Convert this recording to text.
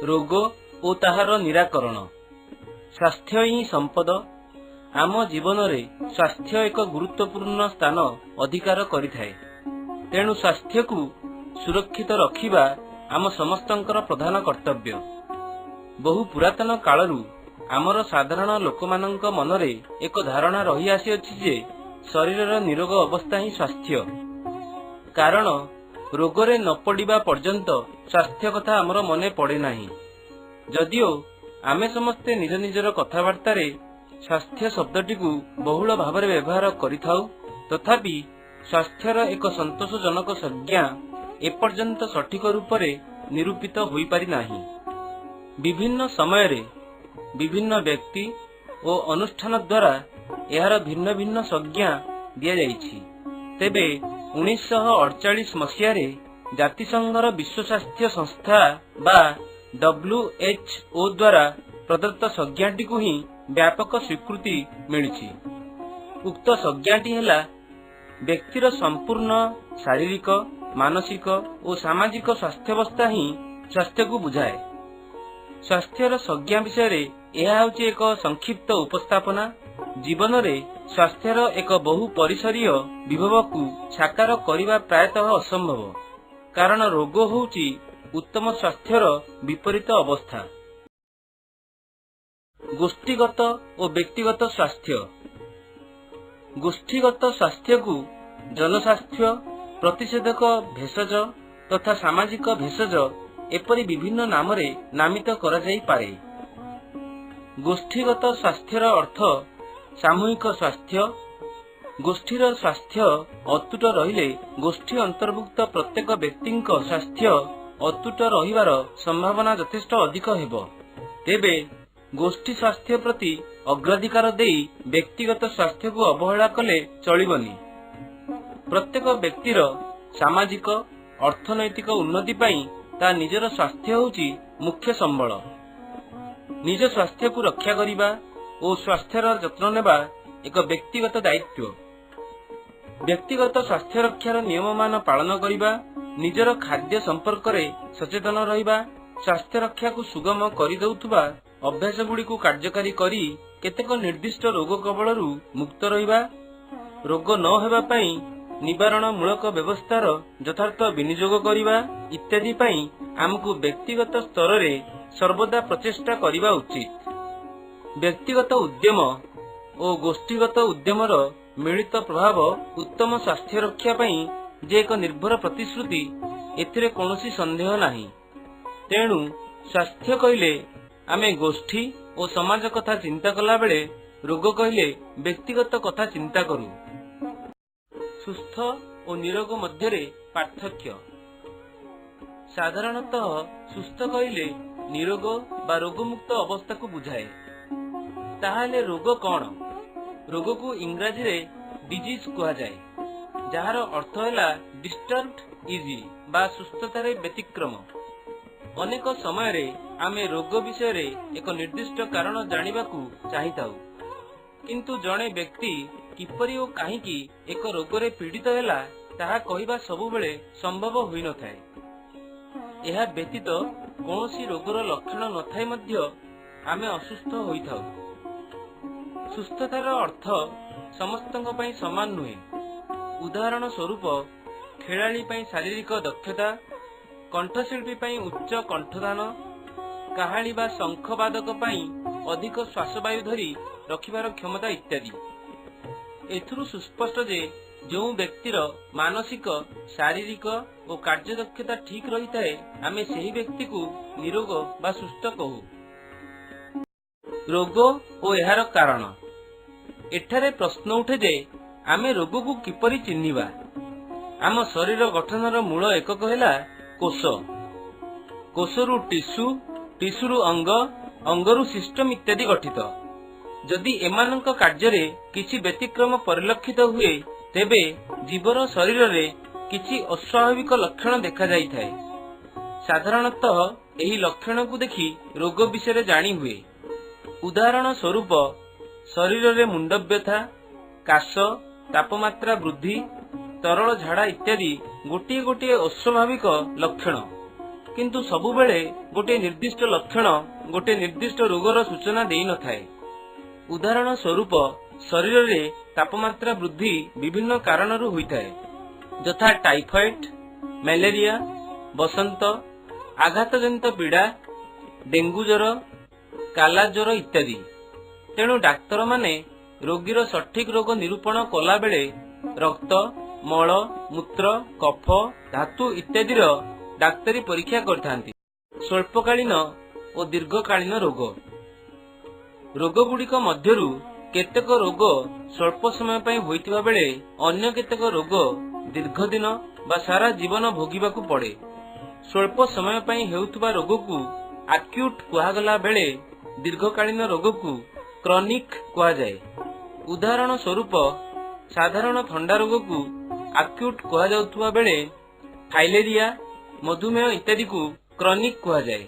रोग और ताहार निराकरण। स्वास्थ्य ही संपद। आम जीवन में स्वास्थ्य एक गुरुत्वपूर्ण स्थान अधिकार करिथाए। तेणु स्वास्थ्य को सुरक्षित रखिबा आम समस्तंकर प्रधान कर्तव्य। बहु पुरातन कालरू आमर साधारण लोकमानंक मनरे एक धारणा रही आसीअछि जे शरीरर निरोग अवस्था ही स्वास्थ्य। कारण रोगरे न पड़िबा पर्यंत स्वास्थ्य कथा आमर मने पड़े नाही। जदिओ आमे समस्ते निज निजर कथबार्ता रे स्वास्थ्य शब्दटी को बहुल भाव व्यवहार करिथाउ, तथापि स्वास्थ्यर एक संतोषजनक संज्ञा एपर्यंत सठिक रूप से निरूपित होई पारि नाही। विभिन्न समय रे विभिन्न व्यक्ति और अनुष्ठान द्वारा यार भिन्न भिन्न संज्ञा दिया जाइछि। तेबे 1948 मसीह जातिसंघर विश्व स्वास्थ्य संस्था बा WHO द्वारा प्रदत्त संज्ञाटी को ही व्यापक स्वीकृति मिली। उक्त संज्ञाटी है व्यक्तिर संपूर्ण शारीरिक, मानसिक और सामाजिक स्वास्थ्यावस्था ही स्वास्थ्य को बुझाए। स्वास्थ्यर संज्ञा विषय यह हूँ एक संक्षिप्त उपस्थापना। जीवन में स्वास्थ्यर एक बहु परिसरीय विभव को साकार करने प्रायतः असंभव, कारण रोग होउची उत्तम स्वास्थ्यर विपरीत अवस्था। गोष्ठीगत और व्यक्तिगत स्वास्थ्य। गोष्ठीगत स्वास्थ्य को जनस्वास्थ्य, प्रतिषेधक भेषज तथा सामाजिक भेषज एपरी विभिन्न नाम रे नामित करा जाई पारे। गोष्ठीगत स्वास्थ्यर अर्थ सामूहिक स्वास्थ्य। गोष्ठीर स्वास्थ्य अतुट रहिले गोष्ठी अंतर्भुक्त प्रत्येक व्यक्ति स्वास्थ्य अतुट रहिबार संभावना यथेष्ट अधिक हेबो। तेबे गोष्ठी स्वास्थ्य प्रति अग्राधिकार देई व्यक्तिगत स्वास्थ्य को अवहेला कले चलिबनी। प्रत्येक व्यक्तिर सामाजिक अर्थनैतिक उन्नति पई ता निजर स्वास्थ्य होउची मुख्य संबल। निज स्वास्थ्य को रक्षा करिबा और स्वास्थ्यर जत्न नेबा एक व्यक्तिगत दायित्व। व्यक्तिगत स्वास्थ्य रक्षार नियम मान पालन करिबा, निजर खाद्य संपर्क रे सचेतन रहिबा, स्वास्थ्य रक्षा को सुगम करि दउथुबा अभ्यास गुडी को कार्यकारी करी केतेक निर्दिष्ट रोग कबलरू मुक्त रहिबा, रोग न हेबा पई निवारण मूलक व्यवस्थार यथार्थ विनियोग करिबा इत्यादि पई आमको व्यक्तिगत स्तर रे सर्वदा प्रचेष्टा करिबा उचित। व्यक्तिगत उद्यम और गोष्ठीगत उद्यमर मिलित प्रभाव उत्तम स्वास्थ्य रक्षा पई जे एक निर्भर प्रतिश्रुति, एथिरे कौनसी संदेह नाही। तेणु स्वास्थ्य कहले आमे गोष्ठी और समाज कथा चिंता कला बेले रोग कहले व्यक्तिगत कथा चिंता करू। सुस्थ और निरोग मध्यरे पार्थक्य। साधारणतः सुस्थ कहले निरोग बा रोगमुक्त अवस्था को बुझाए। ताहाले रोग कौन? रोग को इंग्राजी रे डिजीज कहा जाए, जार अर्थ है डिस्टर्ब्ड इजी बा सुस्थतारे व्यतिक्रम। अनेक समय रे आमे रोग विषय रे एक निर्दिष्ट कारण जानिबा को चाहिताउ, किंतु जणे व्यक्ति किपरि ओ काहीकि एक रोगरे पीड़ित हैला ताहा कहिबा सबुबेले संभव होई न थाए। एहा व्यतीत कौनसी रोगर लक्षण न थाए मध्य आमे असुस्थ होइथाउ। सुस्थतार अर्थ समस्तଙ୍କ ପାଇଁ समान नुहे। उदाहरण स्वरूप खेलाड़ी ପାଇଁ शारीरिक दक्षता, कंठशिल्पी ପାଇଁ उच्च कंठदान, काहाळी बा शंखवादक ପାଇଁ अधिक श्वासवायु धरी रखिबार क्षमता इत्यादि। एथुरु सुस्पष्ट जे जो व्यक्तिर मानसिक, शारीरिक और कार्यदक्षता ठीक रही थाए आमे सेही व्यक्ति को निरोग बा सुस्थ कहू। रोग और एहार कारण। एठारे प्रश्न उठे जे आमे रोग को किपरि चिन्हिबा। आम शरीर गठनर मूल एकक हैला कोष। कोषरु टिश्यू, टिश्यूरु अंग, अंगरु सिस्टम इत्यादि गठित। जदि एमानक कार्य किछि व्यतिक्रम परिलक्षित हुए तेबे जीवर शरीर रे किछि अस्वाभाविक लक्षण देखा जाई थाए। साधारणतः एही लक्षण को देखि रोग विषय जानी हुए। उदाहरण स्वरूप शरीर रे मुंड व्यथा, काश, तापमात्रा वृद्धि, तरल झाड़ा इत्यादि गोटे गोटे अस्वाभाविक लक्षण। किंतु सबुबेले गोटे निर्दिष्ट लक्षण गोटे निर्दिष्ट रोगर सूचना देई न थाए। उदाहरण स्वरूप शरीर में तापमात्रा वृद्धि विभिन्न कारणरू होइथाए, यथा टाइफॉइड, मलेरिया, बसंत, आघातजनित पीड़ा, डेंगू ज्वर, काला ज्वर इत्यादि। तेणु डाक्तर माने रोगीर सठिक रोग निरूपण कला बेले रक्त, मल, मूत्र, कफ, धातु इत्यादिर डाक्तरी परीक्षा करथांती। स्वल्पकालीन और दीर्घकालीन रोग रोगगुड़िक मध्यरु केतेक रोग स्वल्प समय पई होइतिबा बेले अन्य केतेक रोग दीर्घ दिन बा सारा जीवन भोगिबाकू पड़े। स्वल्प समय पई हेउतबा रोगकू एक्यूट कुहागला बेले दीर्घकालीन रोगकू क्रॉनिक कुहा जाए। उदाहरण स्वरूप साधारण थंडा रोगकू एक्यूट कुहा जाउतबा बेले फाइलेरिया, मधुमेह इत्यादि को क्रॉनिक कुहा जाए।